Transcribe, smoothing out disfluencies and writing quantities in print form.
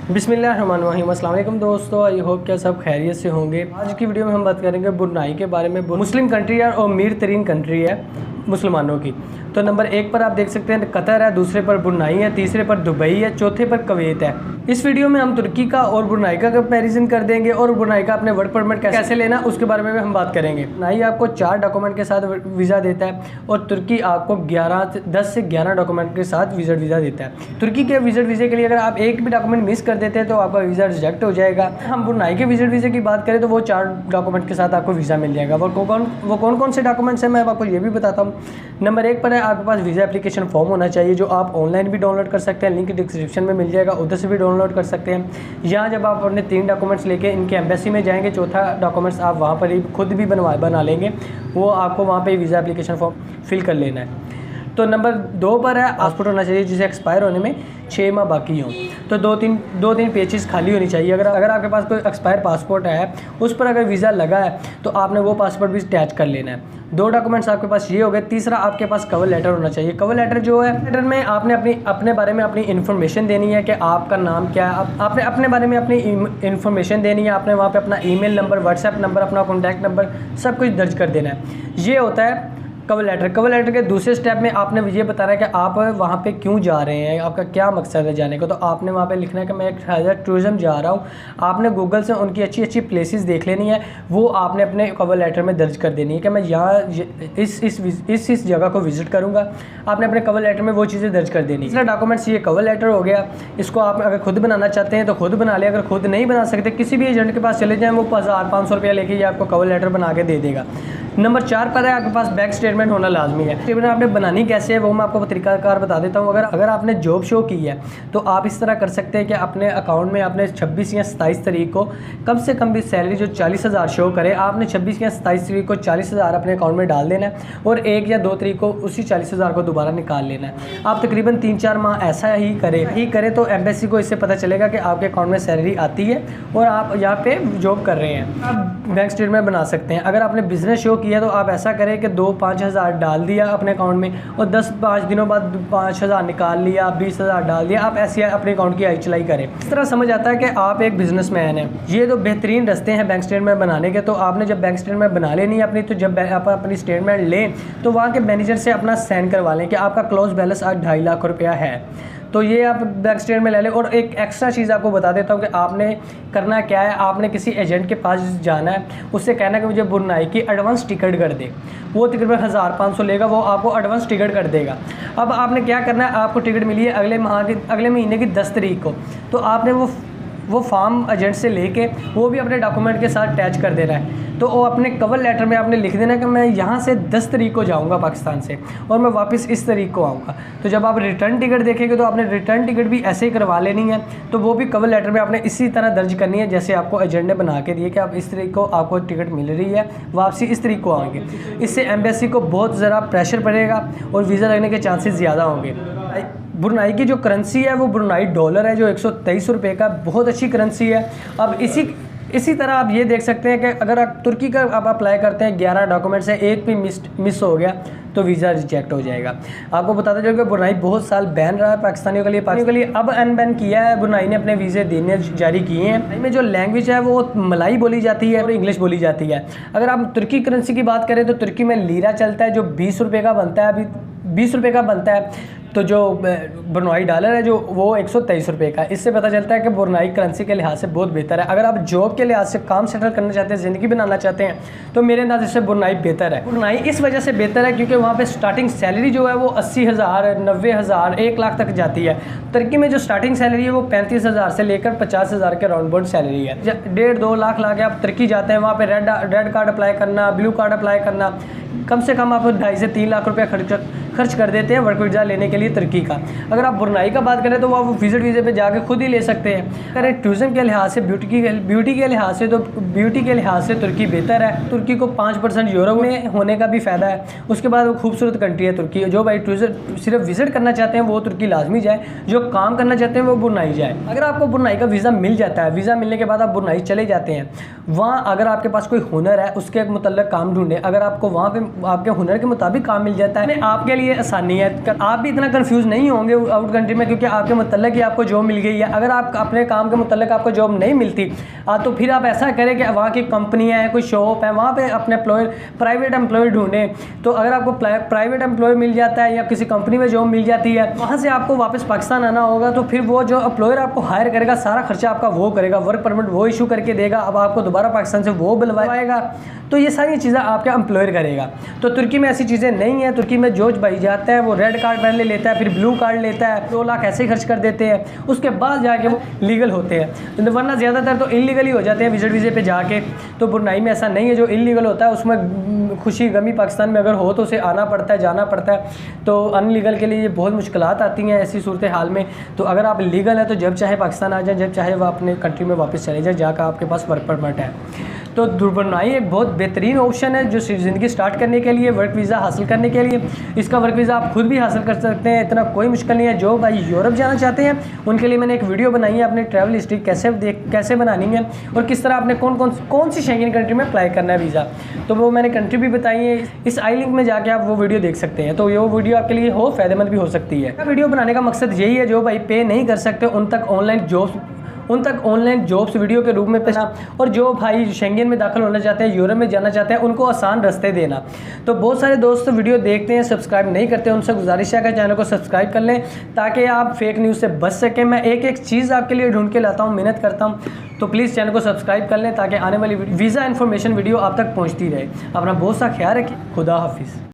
बिस्मिल्लाहिर्रहमानिर्रहीम। अस्सलाम वालेकुम दोस्तों, आई होप क्या सब खैरियत से होंगे। आज की वीडियो में हम बात करेंगे ब्रुनाई के बारे में। मुस्लिम कंट्री है और अमीर तरीन कंट्री है मुसलमानों की। तो नंबर 1 पर आप देख सकते हैं कतर है, दूसरे पर ब्रुनाई है, तीसरे पर दुबई है, चौथे पर कुवैत है। इस वीडियो में हम तुर्की का और ब्रुनाई का कंपैरिजन कर देंगे और ब्रुनाई का अपने वर्क परमिट कैसे लेना उसके बारे में हम बात करेंगे। ब्रुनाई आपको 4 डॉक्यूमेंट के साथ वीज़ा देता है और तुर्की आपको 10 से 11 डॉक्यूमेंट के साथ विजिट वीज़ा देता है। तुर्की के विजिट वीज़े के लिए अगर आप एक भी डॉक्यूमेंट मिस कर देते हैं तो आपका वीज़ा रिजेक्ट हो जाएगा। हम ब्रुनाई के विजिट वीज़े की बात करें तो वो 4 डॉक्यूमेंट के साथ आपको वीज़ा मिल जाएगा। वो कौन कौन से डॉक्यूमेंट्स हैं मैं आपको ये भी बताता हूँ। नंबर 1 पर है आपके पास वीज़ा एप्लीकेशन फॉर्म होना चाहिए, जो आप ऑनलाइन भी डाउनलोड कर सकते हैं, लिंक डिस्क्रिप्शन में मिल जाएगा, उधर से भी डाउनलोड कर सकते हैं। यहाँ जब आप अपने 3 डॉक्यूमेंट्स लेके इनके एम्बेसी में जाएंगे, चौथा डॉक्यूमेंट्स आप वहाँ पर ही खुद भी बना लेंगे, वो आपको वहाँ पे वीज़ा एप्लीकेशन फॉर्म फिल कर लेना है। तो नंबर 2 पर है पासपोर्ट होना चाहिए जिसे एक्सपायर होने में 6 माह बाकी हों। तो दो तीन पेजेस खाली होनी चाहिए। अगर आपके पास कोई एक्सपायर पासपोर्ट है, उस पर अगर वीज़ा लगा है तो आपने वो पासपोर्ट भी अटैच कर लेना है। 2 डॉक्यूमेंट्स आपके पास ये हो गए। तीसरा आपके पास कवर लेटर होना चाहिए। कवर लेटर जो है, लेटर में आपने अपने बारे में अपनी इन्फॉर्मेशन देनी है कि आपका नाम क्या है, आपने अपने बारे में अपनी इन्फॉर्मेशन देनी है। आपने वहाँ पे अपना ईमेल नंबर, व्हाट्सएप नंबर, अपना कॉन्टैक्ट नंबर सब कुछ दर्ज कर देना है। ये होता है कवर लेटर। कवर लेटर के दूसरे स्टेप में आपने ये बताना है कि आप वहाँ पे क्यों जा रहे हैं, आपका क्या मकसद है जाने का। तो आपने वहाँ पे लिखना है कि मैं एक टूरिज़्म जा रहा हूँ। आपने गूगल से उनकी अच्छी अच्छी प्लेसेस देख लेनी है, वो आपने अपने कवर लेटर में दर्ज कर देनी है कि मैं यहाँ इस जगह को विज़िट करूँगा। आपने अपने कवर लेटर में वो चीज़ें दर्ज कर देनी है। इसलिए डॉक्यूमेंट्स ये कवर लेटर हो गया। इसको आप अगर खुद बनाना चाहते हैं तो खुद बना लें, अगर खुद नहीं बना सकते किसी भी एजेंट के पास चले जाएँ, वो 1000-500 रुपया लेके ये आपको कवर लेटर बना के दे देगा। नंबर 4 पर है आपके पास बैंक स्टेटमेंट होना लाजमी है। स्टेटमेंट आपने बनानी कैसे है वो मैं आपको तरीकाकार बता देता हूँ। अगर आपने जॉब शो की है तो आप इस तरह कर सकते हैं कि अपने अकाउंट में आपने 26 या 27 तारीख को कम से कम भी सैलरी जो 40,000 शो करे, आपने 26 या 27 तारीख को 40,000 अपने अकाउंट में डाल देना है और 1 या 2 तारीख को उसी 40,000 को दोबारा निकाल लेना है। आप तकरीबन 3-4 माह ऐसा ही करें तो एम्बेसी को इससे पता चलेगा कि आपके अकाउंट में सैलरी आती है और आप यहाँ पे जॉब कर रहे हैं। आप बैंक स्टेटमेंट बना सकते हैं। अगर आपने बिजनेस शो किया तो आप ऐसा करें कि 2-5 हज़ार डाल दिया अपने अकाउंट में और 10-5 दिनों बाद 5,000 निकाल लिया, 20,000 डाल दिया। आप ऐसे अपने अकाउंट की आई चलाई करें। इस तरह समझ आता है कि आप एक बिजनेसमैन हैं। ये तो बेहतरीन रास्ते हैं बैंक स्टेटमेंट बनाने के। तो आपने जब बैंक स्टेटमेंट बना लेनी है अपनी, तो जब आप अपनी स्टेटमेंट लें तो वहाँ के मैनेजर से अपना साइन करवा लें कि आपका क्लोज बैलेंस आज 2.5 लाख रुपया है। तो ये आप बैंक स्टेटमेंट ले लें। और एक एक्स्ट्रा चीज़ आपको बता देता हूँ कि आपने करना क्या है। आपने किसी एजेंट के पास जाना है, उससे कहना है कि मुझे ब्रुनाई की एडवांस टिकट कर दे। वो तकरीबन 1500 लेगा, वो आपको एडवांस टिकट कर देगा। अब आपने क्या करना है, आपको टिकट मिली है अगले महीने की 10 तारीख को, तो आपने वो फॉर्म एजेंट से लेके वो भी अपने डॉक्यूमेंट के साथ अटैच कर देना है। तो वो अपने कवर लेटर में आपने लिख देना कि मैं यहाँ से 10 तारीख को जाऊँगा पाकिस्तान से और मैं वापस इस तारीख को आऊँगा। तो जब आप रिटर्न टिकट देखेंगे तो आपने रिटर्न टिकट भी ऐसे ही करवा लेनी है। तो वो भी कवर लेटर में आपने इसी तरह दर्ज करनी है जैसे आपको एजेंट ने बना के दिए कि आप इस तारीख को आपको टिकट मिल रही है, वापसी इस तारीख को आएंगे। इससे एम्बेसी को बहुत ज़रा प्रेशर पड़ेगा और वीज़ा लगने के चांसेस ज़्यादा होंगे। ब्रुनाई की जो करेंसी है वो ब्रुनाई डॉलर है, जो 123 रुपये का बहुत अच्छी करेंसी है। अब इसी तरह आप ये देख सकते हैं कि अगर आप तुर्की का आप अप्लाई करते हैं, 11 डॉक्यूमेंट से एक भी मिस हो गया तो वीज़ा रिजेक्ट हो जाएगा। आपको बताते चलो कि ब्रुनाई बहुत साल बैन रहा है पाकिस्तानियों के लिए अब अनबैन किया है। ब्रुनाई ने अपने वीज़े देने जारी किए हैं। इनमें जो लैंग्वेज है वो मलाई बोली जाती है और इंग्लिश बोली जाती है। अगर आप तुर्की करेंसी की बात करें तो तुर्की में लीरा चलता है जो 20 रुपये का बनता है, अभी 20 रुपये का बनता है। तो जो ब्रुनाई डॉलर है जो वो 123 रुपये का। इससे पता चलता है कि ब्रुनाई करेंसी के लिहाज से बहुत बेहतर है। अगर आप जॉब के लिहाज से काम सेटल करना चाहते हैं, ज़िंदगी बनाना चाहते हैं, तो मेरे अंदाज़े से ब्रुनाई बेहतर है। ब्रुनाई इस वजह से बेहतर है क्योंकि वहाँ पे स्टार्टिंग सैलरी जो है वो 80,000, 90,000, 1 लाख तक जाती है। तुर्की में जो स्टार्टिंग सैलरी है वो 35,000 से लेकर 50,000 के राउंड बाउंड सैलरी है। 1.5-2 लाख ला के आप तुर्की जाते हैं, वहाँ पे रेड कार्ड अप्लाई करना, ब्लू कार्ड अप्लाई करना, कम से कम आप 2.5 से 3 लाख रुपया खर्च कर देते हैं वर्क वीज़ा लेने के लिए तुर्की का। अगर आप ब्रुनाई का बात करें तो वो विजिट वीज़े पे जाके खुद ही ले सकते हैं। अगर टूरिज्म के लिहाज से, ब्यूटी के लिहाज से तुर्की बेहतर है। तुर्की को 5% यूरोप में होने का भी फ़ायदा है। उसके बाद वो खूबसूरत कंट्री है तुर्की। जो भाई टूरिस्ट सिर्फ विजिट करना चाहते हैं वो तुर्की लाजमी जाए, जो काम करना चाहते हैं वो ब्रुनाई जाए। अगर आपको ब्रुनाई का वीज़ा मिल जाता है, वीज़ा मिलने के बाद आप ब्रुनाई चले जाते हैं, वहाँ अगर आपके पास कोई हुनर है उसके मुतल्लिक़ काम ढूंढें। अगर आपको वहाँ पे आपके हुनर के मुताबिक काम मिल जाता है, आपके लिए लिए आसानी है। आप भी इतना कंफ्यूज नहीं होंगे आउट कंट्री में, क्योंकि आपके मुतल्लिक ही आपको जॉब मिल गई है। अगर आप अपने काम के मुतल्लिक आपको जॉब नहीं मिलती तो फिर आप ऐसा करें कि वहाँ की कंपनियाँ हैं, कोई शॉप है, वहाँ पे अपने प्राइवेट एम्प्लॉय ढूंढें। तो अगर आपको प्राइवेट एम्प्लॉय मिल जाता है या किसी कंपनी में जॉब मिल जाती है, वहाँ से आपको वापस पाकिस्तान आना होगा, तो फिर वो जो एम्प्लॉयर आपको हायर करेगा सारा खर्चा आपका वो करेगा, वर्क परमिट वो इशू करके देगा, अब आपको दोबारा पाकिस्तान से वो बुलवाएगा, तो ये सारी चीज़ें आपका एम्प्लॉयर करेगा। तो तुर्की में ऐसी चीज़ें नहीं है। तुर्की में जो भाई जाता है वो रेड कार्ड पहले लेता है, फिर ब्लू कार्ड लेता है, 2 लाख ऐसे ही खर्च कर देते हैं, उसके बाद जाके वो लीगल होते हैं, वरना ज़्यादातर तो इलीगल ही हो जाते हैं विजिट वीज़े पे जाके। तो ब्रुनाई में ऐसा नहीं है, जो इलीगल होता है उसमें खुशी गमी पाकिस्तान में अगर हो तो उसे आना पड़ता है, जाना पड़ता है। तो अनलीगल के लिए बहुत मुश्किलात आती हैं ऐसी सूरत हाल में। तो अगर आप लीगल है तो जब चाहे पाकिस्तान आ जाए, जब चाहे वो अपने कंट्री में वापस चले जाए, जाकर आपके पास वर्क परमिट है। तो ब्रुनाई एक बहुत बेहतरीन ऑप्शन है जो ज़िंदगी स्टार्ट करने के लिए, वर्क वीज़ा हासिल करने के लिए। इसका वर्क वीज़ा आप खुद भी हासिल कर सकते हैं, इतना कोई मुश्किल नहीं है। जो भाई यूरोप जाना चाहते हैं उनके लिए मैंने एक वीडियो बनाई है, अपनी ट्रैवल हिस्ट्री कैसे बनानी है और किस तरह आपने कौन सी शेंगेन कंट्री में अप्लाई करना है वीज़ा, तो वो मैंने कंट्री भी बताई है। इस आई लिंक में जाके आप वो वीडियो देख सकते हैं। तो ये वो वीडियो आपके लिए फ़ायदेमंद भी हो सकती है। वीडियो बनाने का मकसद यही है, जो भाई पे नहीं कर सकते उन तक ऑनलाइन जॉब्स वीडियो के रूप में पेशा, और जो भाई शेंगेन में दाखिल होना चाहते हैं, यूरोप में जाना चाहते हैं, उनको आसान रास्ते देना। तो बहुत सारे दोस्त वीडियो देखते हैं, सब्सक्राइब नहीं करते, उनसे गुजारिश है कि चैनल को सब्सक्राइब कर लें ताकि आप फेक न्यूज़ से बच सकें। मैं एक चीज़ आपके लिए ढूंढ के लाता हूँ, मेहनत करता हूँ। तो प्लीज़ चैनल को सब्सक्राइब कर लें ताकि आने वाली वीज़ा इन्फॉर्मेशन वीडियो आप तक पहुँचती रहे। अपना बहुत सा ख्याल रखिए। खुदा हाफिज़।